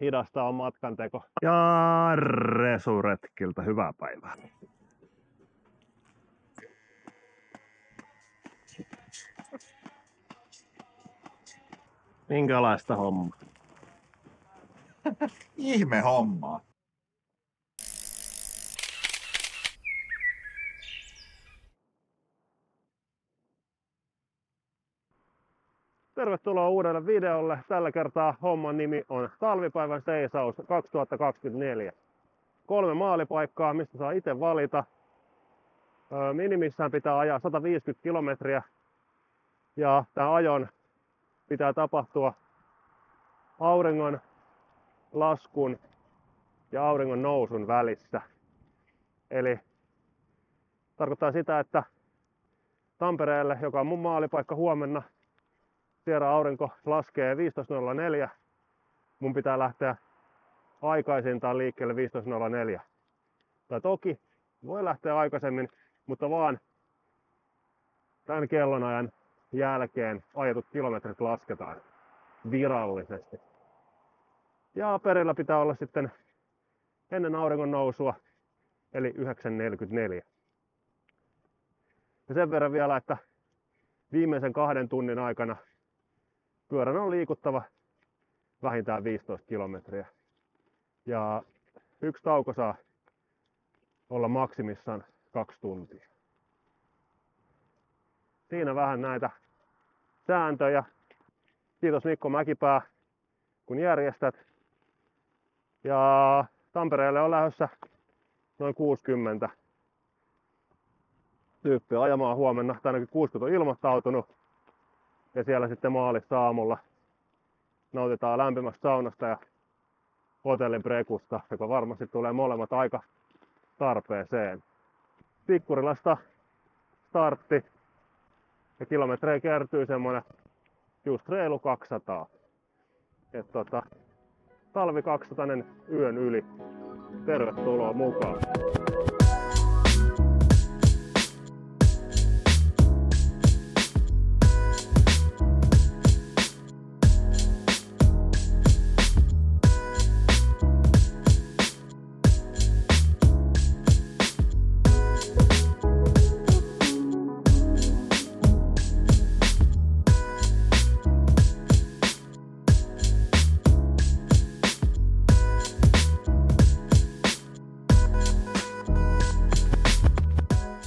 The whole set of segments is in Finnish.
Hidasta on matkanteko. Ja resuretkiltä hyvää päivää. Minkälaista hommaa? Ihme hommaa. Tervetuloa uudelle videolle. Tällä kertaa homman nimi on Talvipäivän seisaus 2024. 3 maalipaikkaa, mistä saa itse valita. Minimissään pitää ajaa 150 kilometriä. Ja tämän ajon pitää tapahtua auringon laskun ja auringon nousun välissä. Eli tarkoittaa sitä, että Tampereelle, joka on mun maalipaikka huomenna, siellä aurinko laskee 15.04. Mun pitää lähteä aikaisintaan liikkeelle 15.04. Tai toki voi lähteä aikaisemmin, mutta vaan tämän kellonajan jälkeen ajetut kilometrit lasketaan virallisesti. Ja perillä pitää olla sitten ennen auringon nousua, eli 9.44. Ja sen verran vielä, että viimeisen 2 tunnin aikana pyörän on liikuttava vähintään 15 kilometriä. Ja yksi tauko saa olla maksimissaan 2 tuntia. Siinä vähän näitä sääntöjä. Kiitos Mikko Mäkipää, kun järjestät. Ja Tampereelle on lähdössä noin 60 tyyppiä ajamaan huomenna. Tai ainakin 60 on ilmoittautunut. Ja siellä sitten maalissa aamulla nautitaan lämpimästä saunasta ja hotellin brekusta, joka varmasti tulee molemmat aika tarpeeseen. Tikkurilasta startti ja kilometrejä kertyy semmonen just reilu 200. Et talvi 200 yön yli. Tervetuloa mukaan.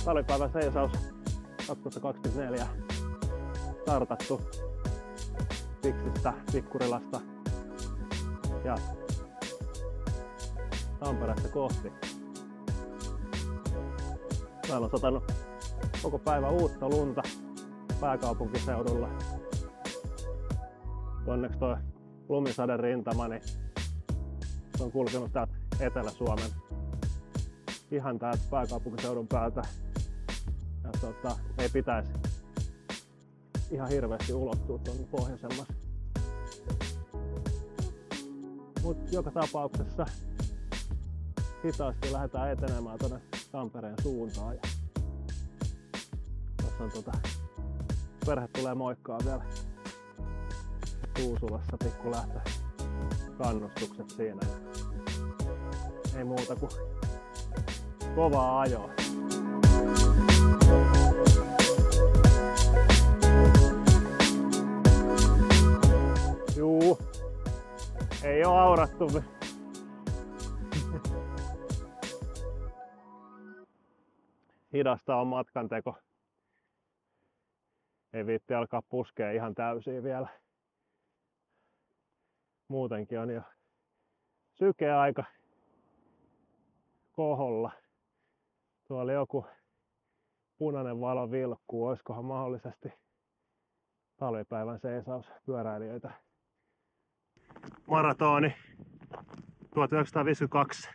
Talvipäivän seisaus 2024 startattu Fiksistä, Tikkurilasta ja Tampereesta kohti. Täällä on satanut koko päivä uutta lunta pääkaupunkiseudulla. Onneksi toi lumisaden rintama niin on kulkenut täältä Etelä-Suomen ihan täältä pääkaupunkiseudun päältä. Ja ei pitäisi ihan hirveästi ulottua tuonne pohjoisemmas. Mut joka tapauksessa hitaasti lähdetään etenemään tuonne Tampereen suuntaan. Ja tossa on perhe tulee moikkaa vielä Tuusulassa, pikku lähtö kannustukset siinä. Ei muuta kuin kovaa ajoa. Juu, ei oo aurattu. Hidasta on matkanteko. Ei viitti alkaa puskea ihan täysin vielä. Muutenkin on jo syke aika koholla. Tuolla joku punainen valo vilkkuu. Oiskohan mahdollisesti talvipäivän seisaus pyöräilijöitä? Maratoni 1952.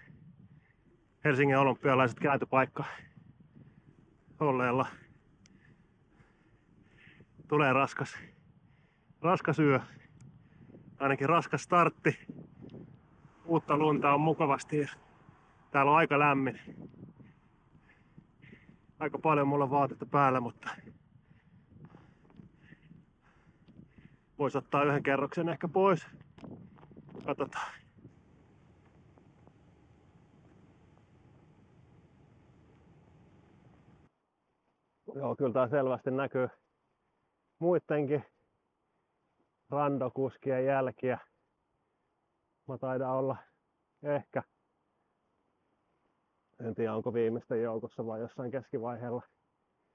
Helsingin olympialaiset kääntöpaikka olleella. Tulee raskas yö. Ainakin raskas startti. Uutta lunta on mukavasti. Täällä on aika lämmin. Aika paljon mulla on vaatetta päällä, mutta voisi ottaa 1 kerroksen ehkä pois. Katsotaan. Joo, kyllä tää selvästi näkyy muidenkin randokuskien jälkiä. Mä taidan olla ehkä, en tiedä onko viimeisten joukossa vai jossain keskivaiheella.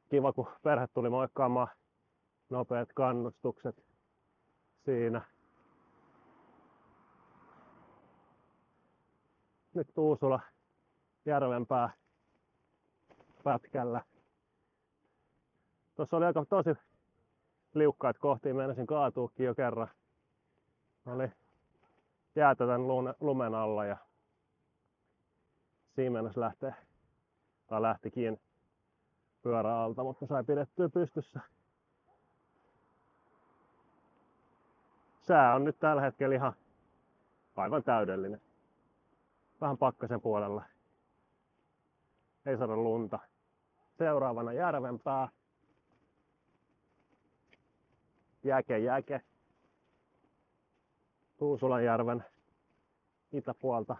Kiva kun perhe tuli moikkaamaan, nopeat kannustukset siinä. Nyt Tuusula Järvenpää pätkällä. Tuossa oli aika tosi liukkaat kohtia, meinasin kaatuukin jo kerran. Oli jäätä tän lumen alla ja siinä mennessä lähtikin pyörä alta, mutta sai pidettyä pystyssä. Sää on nyt tällä hetkellä ihan aivan täydellinen. Vähän pakkasen puolella. Ei saada lunta. Seuraavana Järvenpää. Jäke. Tuusulanjärven itäpuolta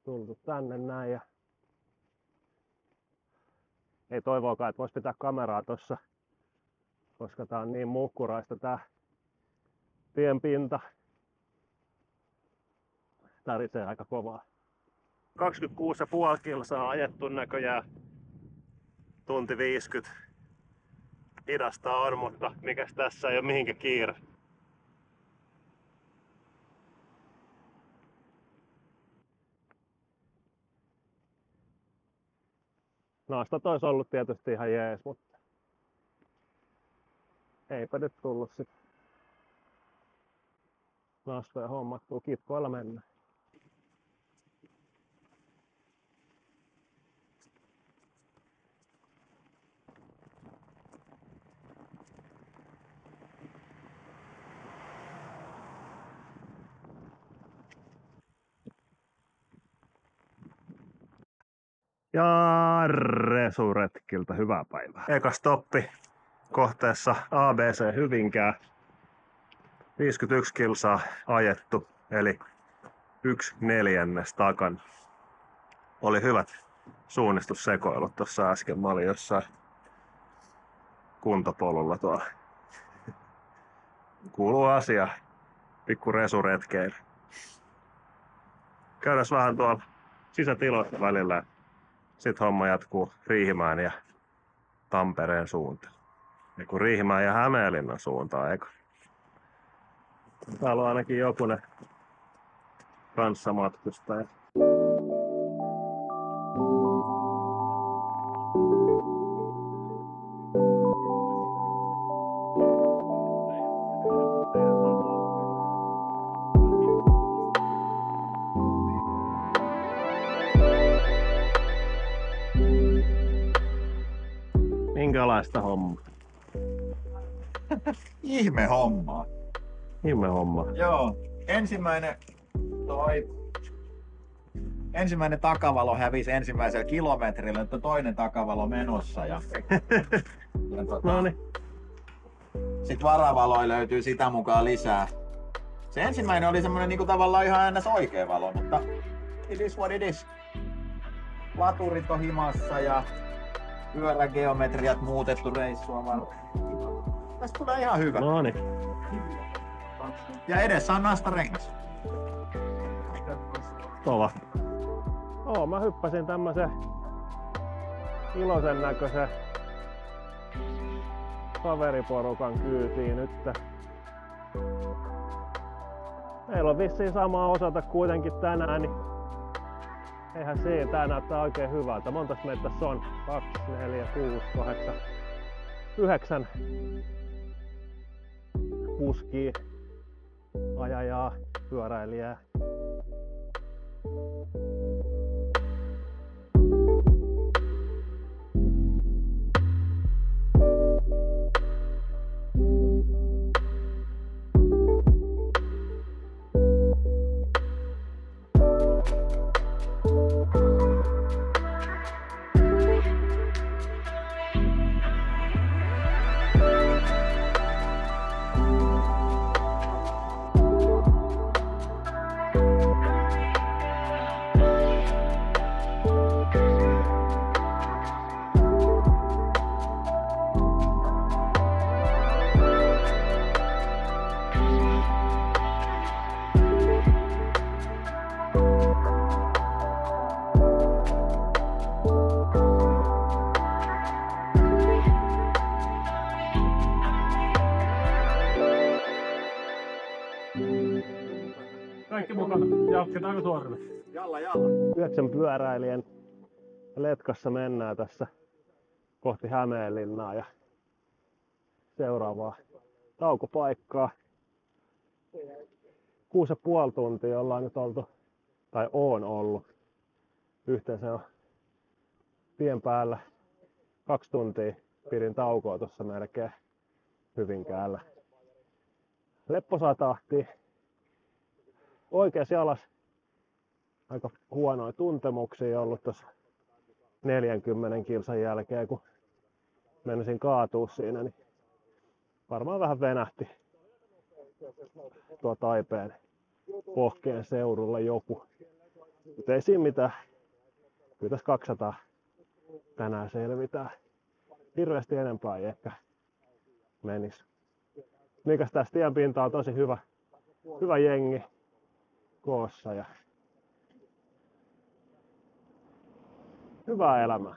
tultu tänne näin. Ja ei toivoakaan, että vois pitää kameraa tossa, koska tää on niin muhkuraista tää tienpinta. Tärisee aika kovaa. 26,5 kilsaa ajettu näköjään. Tunti 50. Hidasta on, mutta mikäs tässä ei ole mihinkä kiire. Naastat olisi ollut tietysti ihan jees, mutta eipä nyt tullut sit naastoja hommattua, kitkoilla mennä. Ja Resuretkiltä hyvää päivää. Eka stoppi kohteessa ABC Hyvinkää. 51 kilsaa ajettu, eli 1/4 takana. Oli hyvät suunnistussekoilut tuossa äsken. Mä olin jossain kuntopolulla tuolla. Kuuluu asia. Pikku resuretkeily. Käydään vähän tuolla sisätiloissa välillä. Sitten homma jatkuu Riihimäen ja Tampereen suuntaan. Eiku Riihimäen ja Hämeenlinnan suuntaan, eikö? Täällä on ainakin jokunen kanssamatkustaja. Minkälaista hommaa? Ihme hommaa. Ihme homma. Joo, ensimmäinen takavalo hävisi ensimmäisellä kilometrillä, nyt on toinen takavalo menossa. Noniin. Sitten varavaloja löytyy sitä mukaan lisää. Se ensimmäinen oli semmonen niinku tavallaan ihan ns. Oikea valo, mutta it is what it is. Laturit on himassa ja pyörägeometriat muutettu reissua varten. Tästä tulee ihan hyvä. Noniin. Ja edessä on nastarengas. Kova. Mä hyppäsin tämmösen iloisen näköisen kaveriporukan kyytiin nyt. Meillä on vissiin sama osata kuitenkin tänään, niin eihän siinä. Tää näyttää oikein hyvältä. Montas meitä tässä on? 2, 4, 6, 8, 9 kuskia, ajajaa, pyöräilijää. Kaikki mukana. Jatketaanko suorille? Jalla, jalla. 9 pyöräilijän letkassa mennään tässä kohti Hämeenlinnaa ja seuraavaa taukopaikkaa. 6,5 tuntia ollaan nyt oltu, tai oon ollut. Yhteensä on tien päällä 2 tuntia pidin taukoa tuossa melkein Hyvinkäällä. Lepposaa tahtia. Oikeas jalas aika huonoja tuntemuksia ollut tuossa 40 kilsan jälkeen, kun menisin kaatua siinä, niin varmaan vähän venähti tuo Taipeen Pohkeen seudulla joku. Mutta ei siinä mitään. Kyllä tässä 200 tänään selvitään. Hirveästi enempää ei ehkä menisi. Mikäs tässä tienpinta on tosi hyvä jengi koossa ja hyvää elämää.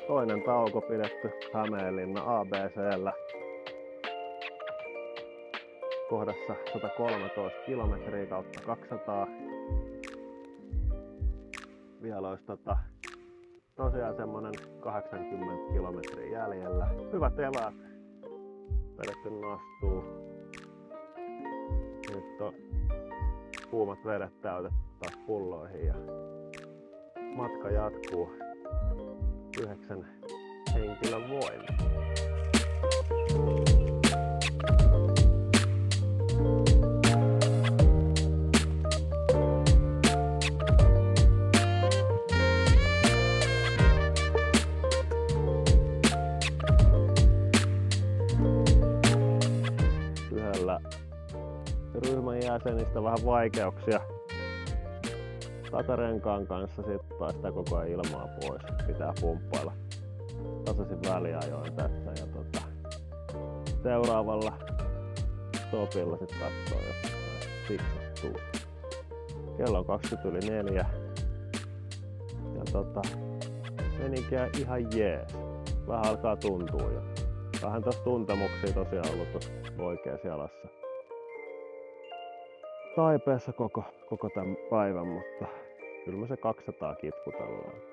Toinen tauko pidetty Hämeenlinna ABC:llä kohdassa 113 kilometriä kautta 200. Vielä olisi tosiaan semmonen 80 kilometriä jäljellä. Hyvät eväät vedetty nastuu. Nyt on kuumat vedet täytetty taas pulloihin ja matka jatkuu 9 henkilön voimin. Yhdellä ryhmän jäsenistä vähän vaikeuksia takarenkaan kanssa, sit taas sitä koko ajan ilmaa pois. Pitää pumppailla tasaisin väliajoin tässä ja seuraavalla stopilla sit katsoo, jos fiksattuu. Kello on 4:20 ja menikin ihan jees. Vähän alkaa tuntua jo. Vähän tossa tuntemuksia tosiaan ollut tossa oikeassa jalassa. Taipeessa koko tämän päivän, mutta kyllä me se 200 kitkutellaan.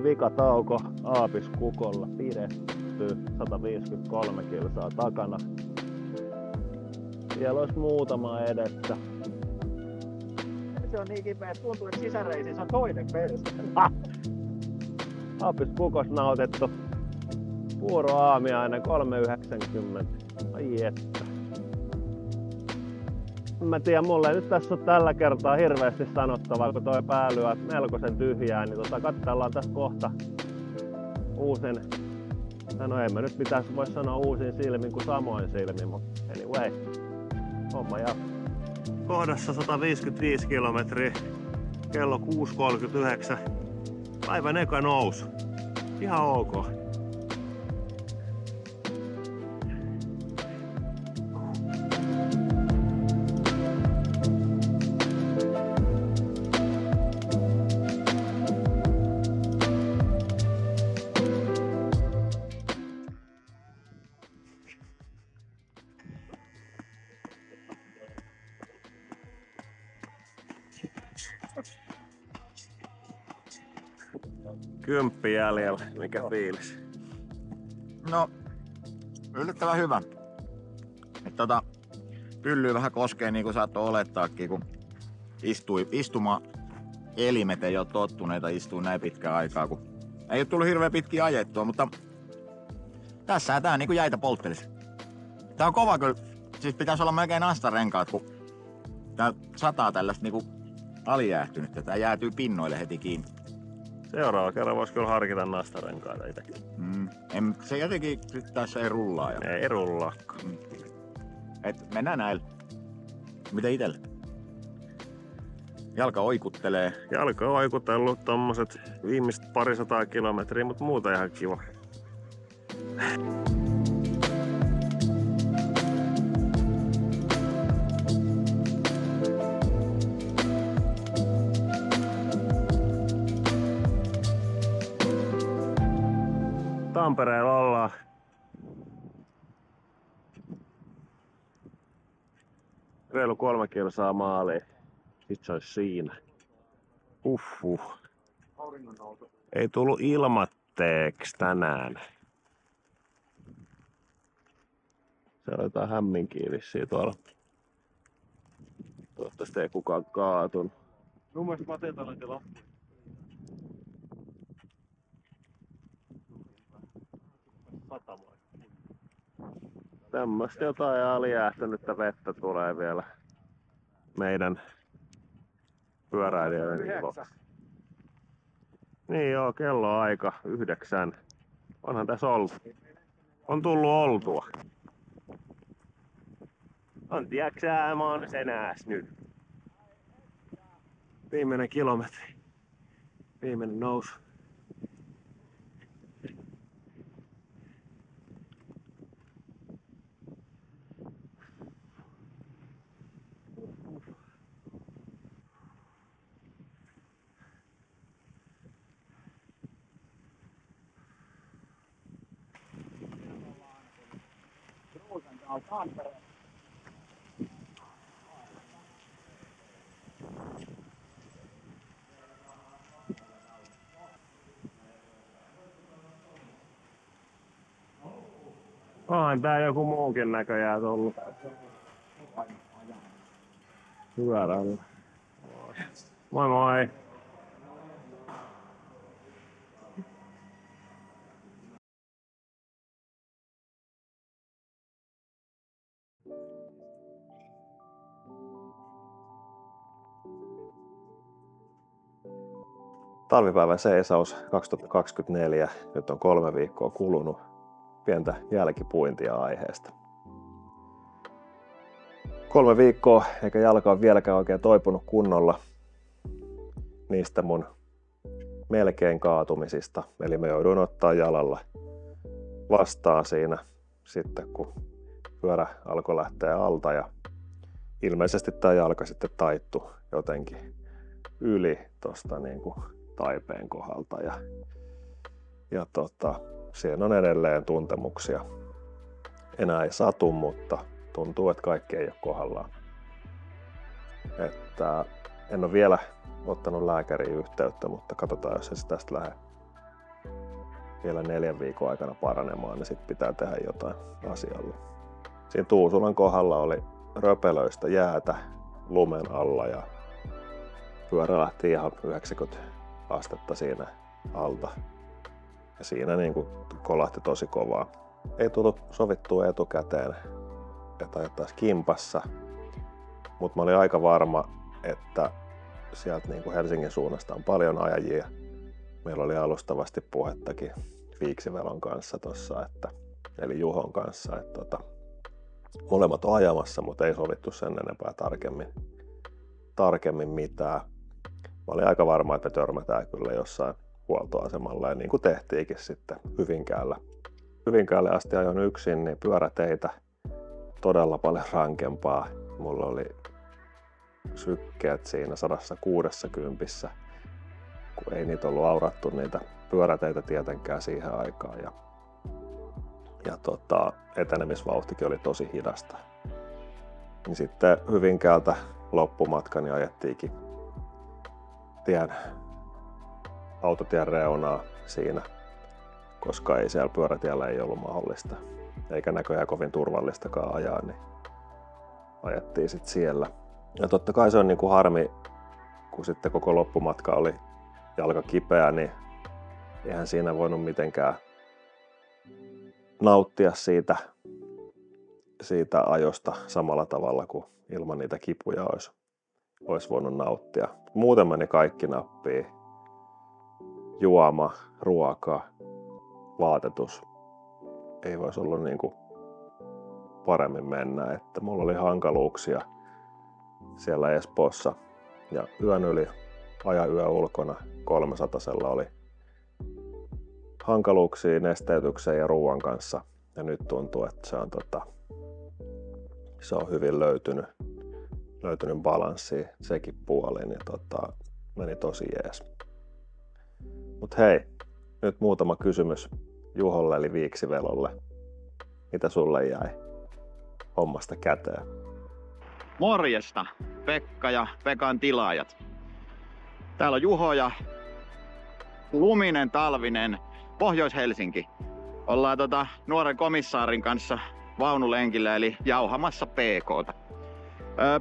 Vikatauko Aapiskukolla pidetty, 153 kilsaa takana. Siellä olisi muutama edessä. Se on niin kipeä, että tuntuu, että sisäreisissä on toinen perse. Aapiskukos nautettu puuroaamiainen 3,90. Ai että. Mä tiedän, mulla ei nyt tässä ole tällä kertaa hirveästi sanottavaa, kun toi pää lyö melkoisen tyhjää, niin katsellaan tässä kohta uusin, no ei mä nyt pitäisi voi sanoa uusin silmin kuin samoin silmin, mutta anyway, homma jatkuu. Kohdassa 155 kilometriä, kello 6.39, päivän eka nousu, ihan ok. 10 jäljellä. Mikä fiilis? No, yllättävän hyvä. Pyllyy vähän koskee niin kuin saattoi olettaakin, kun istuma-elimet ei ole tottuneita istua näin pitkään aikaa, kun ei ole tullut hirveän pitkiä ajettua, mutta tässä tää niin kuin jäitä polttelisi. Tää on kova kyllä, siis pitäisi olla melkein nastarenkaat, kun tää sataa tällaista niin kuin alijäähtynyttä, tää jäätyy pinnoille heti kiinni. Seuraava kerran vois kyllä harkita nastarenkaita itekin. Se jotenkin tässä ei rullaa. Ei rullaakaan. Et mennään näillä. Mitä itellä? Jalka oikuttelee. Jalka on oikutellut tommoset viimeiset 200 kilometriä, mutta muuta ihan kiva. Tampereella ollaan. Reilu 3 kilsaa maaliin. Sit se olisi siinä. Ei tullut ilmatteeksi tänään. Se on jotain hämminkiä vissiin tuolla. Toivottavasti ei kukaan kaatunut. Mun mielestä Matilta löytyi loppu. Tämmöstä jotain alijäähtynyttä vettä tulee vielä meidän pyöräilijöiden iloksi. Niin joo, kello on aika 9. Onhan tässä ollut. On tullut oltua. On tiiäksää, mä oon senääs nyt. Viimeinen kilometri. Viimeinen nousu. Onhan tää joku muukin näköjään tullut. Pyörällä. Moi moi! Talvipäivän seisaus 2024. Nyt on 3 viikkoa kulunut. Pientä jälkipuintia aiheesta. 3 viikkoa eikä jalka ole vieläkään oikein toipunut kunnolla niistä mun melkein kaatumisista. Eli mä jouduin ottaa jalalla vastaan siinä sitten kun pyörä alkoi lähteä alta ja ilmeisesti tää jalka sitten taittui jotenkin yli tosta niinku taipeen kohdalta ja siinä on edelleen tuntemuksia. Enää ei satu, mutta tuntuu, että kaikki ei ole kohdallaan. Että en ole vielä ottanut lääkäriin yhteyttä, mutta katsotaan, jos se tästä lähde vielä 4 viikon aikana paranemaan, niin sitten pitää tehdä jotain asialle. Siinä Tuusulan kohdalla oli röpelöistä jäätä lumen alla ja pyörä lähti ihan 90 astetta siinä alta. Ja siinä niin kuin kolahti tosi kovaa. Ei tullut sovittua etukäteen, että ajettaisiin kimpassa, mutta mä olin aika varma, että sieltä niin kuin Helsingin suunnasta on paljon ajajia. Meillä oli alustavasti puhettakin Viiksivelon kanssa tossa, eli Juhon kanssa, että molemmat on ajamassa, mutta ei sovittu sen enempää tarkemmin mitään. Mä olin aika varma, että me törmätään kyllä jossain huoltoasemalla ja niin kuin tehtiinkin sitten Hyvinkäällä. Hyvinkäälle asti ajoin yksin, niin pyöräteitä todella paljon rankempaa. Mulla oli sykkeet siinä 160, kun ei niitä ollut aurattu niitä pyöräteitä tietenkään siihen aikaan. Ja etenemisvauhtikin oli tosi hidasta. Niin sitten Hyvinkäältä loppumatkani ajettiinkin tien autotien reunaa siinä, koska ei siellä pyörätiellä ei ollut mahdollista. Eikä näköjään kovin turvallistakaan ajaa, niin ajettiin sitten siellä. Ja totta kai se on niinku harmi, kun sitten koko loppumatka oli jalka kipeä, niin eihän siinä voinut mitenkään nauttia siitä ajosta samalla tavalla kuin ilman niitä kipuja olisi voinut nauttia. Muuten meni kaikki nappiin. Juoma, ruoka, vaatetus. Ei voisi ollut niinku paremmin mennä. Että mulla oli hankaluuksia siellä Espoossa. Ja yön yli yö ulkona 300-sella oli hankaluuksia nesteytyksen ja ruoan kanssa. Ja nyt tuntuu, että se on hyvin löytynyt balanssi sekin puoliin. Ja meni tosi jees. Mut hei, nyt muutama kysymys Juholle eli Viiksivelolle. Mitä sulle jäi hommasta käteen? Morjesta, Pekka ja Pekan tilaajat. Täällä on Juho ja luminen talvinen Pohjois-Helsinki. Ollaan nuoren komissaarin kanssa vaunulenkillä eli jauhamassa PK:ta.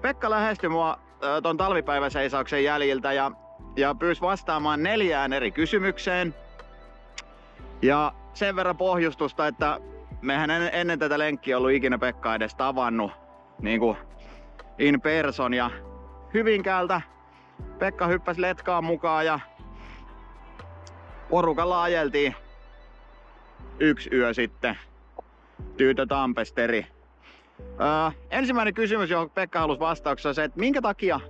Pekka lähestyi mua ton talvipäiväseisauksen jäljiltä ja pyysi vastaamaan 4 eri kysymykseen. Ja sen verran pohjustusta, että mehän ennen tätä lenkkiä ollut ikinä Pekkaa edes tavannut niin kuin in person. Ja Hyvinkäältä Pekka hyppäsi letkaan mukaan ja porukalla ajeltiin 1 yö sitten Tyytö Tampesteri. Ensimmäinen kysymys, johon Pekka halusi vastauksia, on se, että minkä takia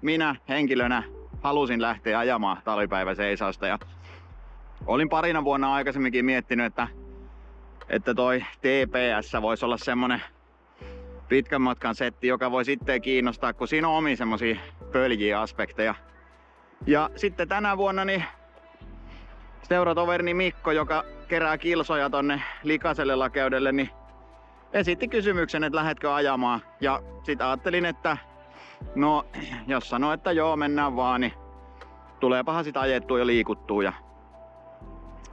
minä henkilönä halusin lähteä ajamaan talvipäiväseisausta. Ja olin parina vuonna aikaisemminkin miettinyt, että toi TPS voisi olla semmonen pitkän matkan setti, joka voi sitten kiinnostaa, kun siinä on omia semmosia pöljiä aspekteja. Ja sitten tänä vuonna niin seuratoverini Mikko, joka kerää kilsoja tonne likaiselle lakeudelle, niin esitti kysymyksen, että lähdetkö ajamaan. Ja sit ajattelin, että no, jos sanoo, että joo, mennään vaan, niin tuleepahan sit ajettua ja liikuttua. Ja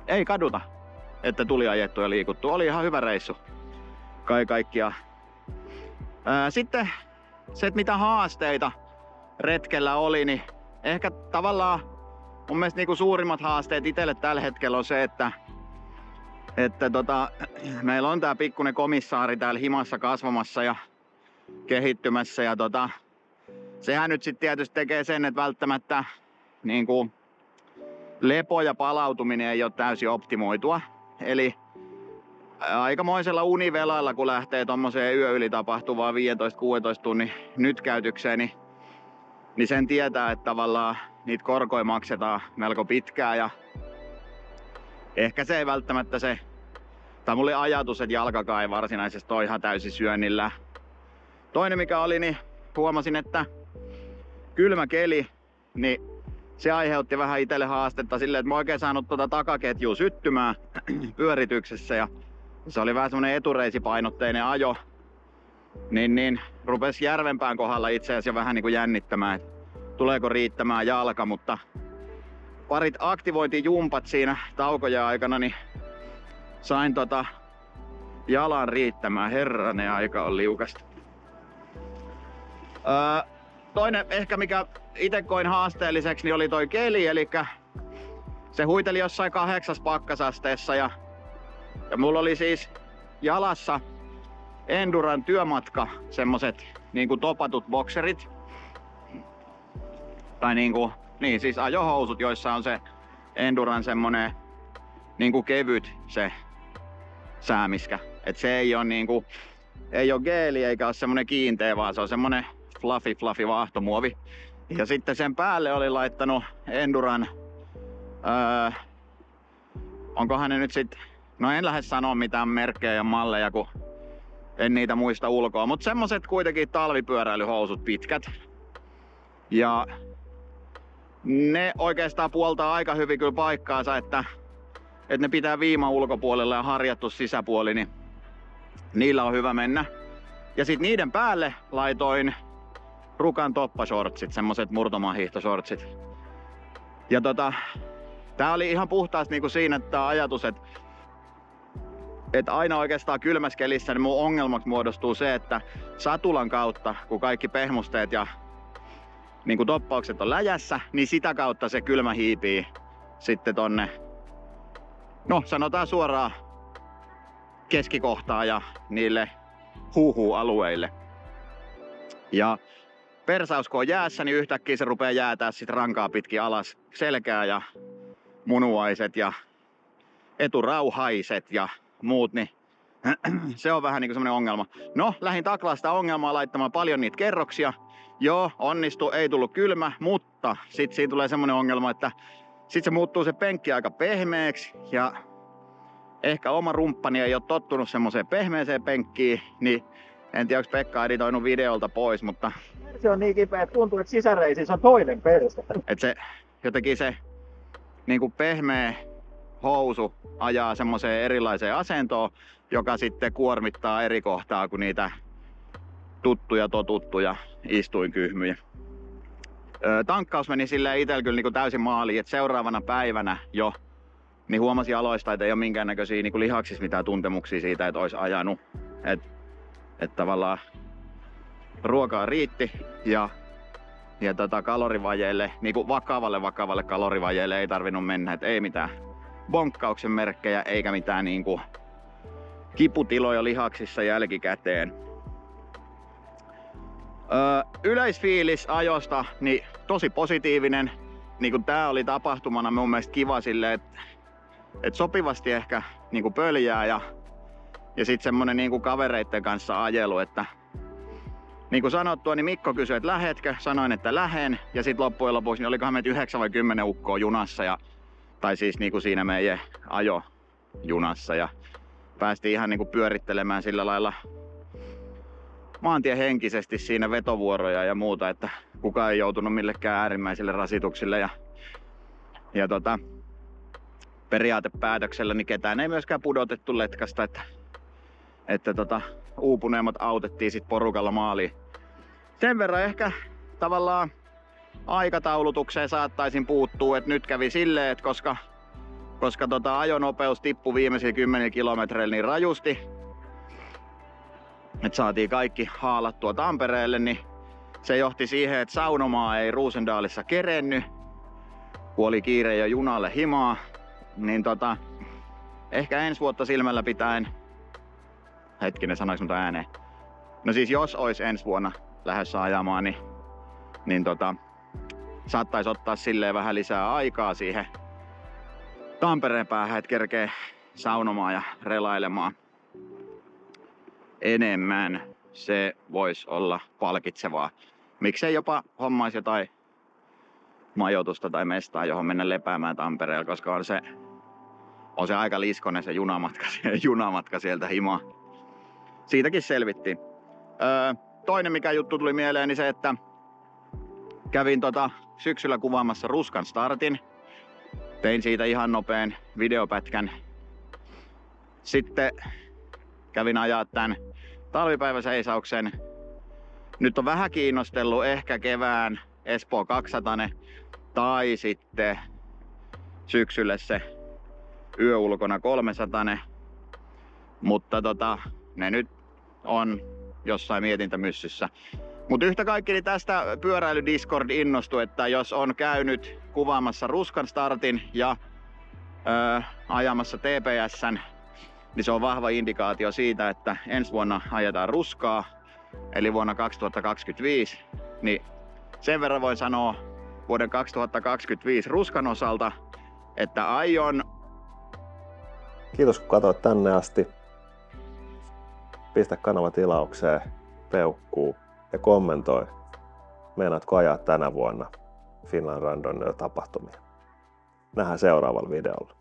ei kaduta, että tuli ajettua ja liikuttua. Oli ihan hyvä reissu. Kaikkiaan. Sitten se, että mitä haasteita retkellä oli, niin ehkä tavallaan mun mielestä niinku suurimmat haasteet itselle tällä hetkellä on se, että meillä on tää pikkuinen komissaari täällä himassa kasvamassa ja kehittymässä. Ja sehän nyt sitten tietysti tekee sen, että välttämättä niinku lepo ja palautuminen ei ole täysin optimoitua. Eli aikamoisella univelalla, kun lähtee tommoseen yö yli tapahtuvaan 15-16 tunnin nytkäytykseen, niin sen tietää, että tavallaan niitä korkoja maksetaan melko pitkään. Ja ehkä se ei välttämättä tai mulla oli ajatus, että jalkakaan ei varsinaisesti ole ihan täysin syönnillä. Toinen mikä oli, niin huomasin, että kylmä keli, niin se aiheutti vähän itselle haastetta silleen, että mä oikein saanut takaketjua syttymään pyörityksessä. Ja se oli vähän semmonen etureisipainotteinen ajo. Niin rupesi Järvenpään kohdalla itse asiassa jo vähän niin kuin jännittämään, että tuleeko riittämään jalka, mutta parit aktivointijumpat siinä taukojen aikana, niin sain jalan riittämään. Herranen aika on liukasta. Toinen ehkä mikä itse koin haasteelliseksi, niin oli toi keli, eli se huiteli jossain 8 pakkasasteessa ja mulla oli siis jalassa Enduran työmatka semmoset niinku topatut bokserit. Tai siis ajohousut, joissa on se Enduran semmonen niinku kevyt se säämiskä. Et se ei oo geeli eikä oo semmonen kiinteä, vaan se on semmonen fluffy vaahtomuovi. Ja sitten sen päälle oli laittanut Enduran, onkohan ne nyt sit, no en lähde sanoa mitään merkkejä ja malleja, kun en niitä muista ulkoa, mutta semmoset kuitenkin talvipyöräilyhousut pitkät. Ja ne oikeastaan puoltaa aika hyvin kyllä paikkaansa, että ne pitää viiman ulkopuolella ja harjattu sisäpuoli, niin niillä on hyvä mennä. Ja sit niiden päälle laitoin Rukan toppashortsit, semmoset murtomahiihtoshortsit. Ja tää oli ihan puhtaasti niinku siinä tää ajatus, että aina oikeastaan kylmässä kelissä niin mun ongelmaksi muodostuu se, että satulan kautta, kun kaikki pehmusteet ja niin toppaukset on läjässä, niin sitä kautta se kylmä hiipii sitten tonne, no sanotaan suoraan keskikohtaan ja niille huuhu-alueille. Ja persaus kun on jäässä, niin yhtäkkiä se rupeaa jäätää sit rankaa pitkin alas selkää ja munuaiset ja eturauhaiset ja muut, niin se on vähän niinku semmonen ongelma. No, lähdin taklaa sitä ongelmaa laittamaan paljon niitä kerroksia. Joo, onnistu, ei tullut kylmä, mutta sit siinä tulee semmonen ongelma, että sit se muuttuu se penkki aika pehmeäksi ja ehkä oma rumppani ei ole tottunut semmoiseen pehmeeseen penkkiin, niin en tiedä, onko Pekka editoinut videolta pois, mutta Se on niin kipeä, että tuntuu, että sisäreisissä on toinen perse. että se jotenkin se niinku pehmeä housu ajaa semmoiseen erilaiseen asentoon, joka sitten kuormittaa eri kohtaa kuin niitä tuttuja totuttuja istuinkyhmyjä. Tankkaus meni silleen itsellä kyllä niinku täysin maaliin, että seuraavana päivänä jo niin huomasin aloista, että ei ole minkäännäköisiä niinku lihaksissa mitään tuntemuksia siitä, että olisi ajanut. Että tavallaan ruokaa riitti ja kalorivajeelle, niinku vakavalle kalorivajeelle ei tarvinnut mennä, että ei mitään bonkkauksen merkkejä eikä mitään niinku kiputiloja lihaksissa jälkikäteen. Yleisfiilis ajosta niin tosi positiivinen. Niinku tää oli tapahtumana mun mielestä kiva silleen, että sopivasti ehkä niinku pöljää ja sit semmonen niinku kavereitten kanssa ajelu, että niin kuin sanottua, niin Mikko kysyi, että lähetkö? Sanoin, että lähen. Ja sit loppujen lopuksi niin olikohan meitä 9 vai 10 ukkoa junassa. Tai siis niin kuin siinä meidän ajojunassa. Ja päästiin ihan niin kuin pyörittelemään sillä lailla maantiehenkisesti siinä vetovuoroja ja muuta. Että kukaan ei joutunut millekään äärimmäisille rasituksille. Ja periaatepäätöksellä niin ketään ei myöskään pudotettu letkasta. Että uupuneemmat autettiin sit porukalla maaliin. Sen verran ehkä tavallaan aikataulutukseen saattaisin puuttua, että nyt kävi silleen, että koska ajonopeus tippui viimeisillä 10 kilometreillä niin rajusti, että saatiin kaikki haalattua Tampereelle, niin se johti siihen, että saunomaa ei Roosendaalissa kerennyt, kun oli kiire jo junalle himaa, niin ehkä ensi vuotta silmällä pitäen, hetkinen, sanoinko mä ääneen? No siis jos olisi ensi vuonna lähdössä ajamaan, niin saattaisi ottaa silleen vähän lisää aikaa siihen Tampereen päähän, että kerkee saunomaan ja relailemaan enemmän. Se voisi olla palkitsevaa. Miksei jopa hommaisi jotain majoitusta tai mestaa, johon mennä lepäämään Tampereella, koska on se aika liskonen se junamatka sieltä himaa. Siitäkin selvittiin. Toinen mikä juttu tuli mieleen, niin se, että kävin syksyllä kuvaamassa Ruskan startin. Tein siitä ihan nopean videopätkän. Sitten kävin ajaa tän talvipäiväseisauksen. Nyt on vähän kiinnostellut ehkä kevään Espoo 200 tai sitten syksylle se yöulkona 300. Mutta ne nyt on jossain mietintämyssyssä. Mutta yhtä kaikki niin tästä pyöräily Discord innostui, että jos on käynyt kuvaamassa Ruskan startin ja ajamassa TPS:n, niin se on vahva indikaatio siitä, että ensi vuonna ajetaan Ruskaa, eli vuonna 2025. Niin sen verran voin sanoa vuoden 2025 Ruskan osalta, että aion... Kiitos kun katsoit tänne asti. Pistä kanava tilaukseen, peukkuu ja kommentoi. Meinaatko ajaa tänä vuonna Finland Randonneur -tapahtumia? Nähdään seuraavalla videolla.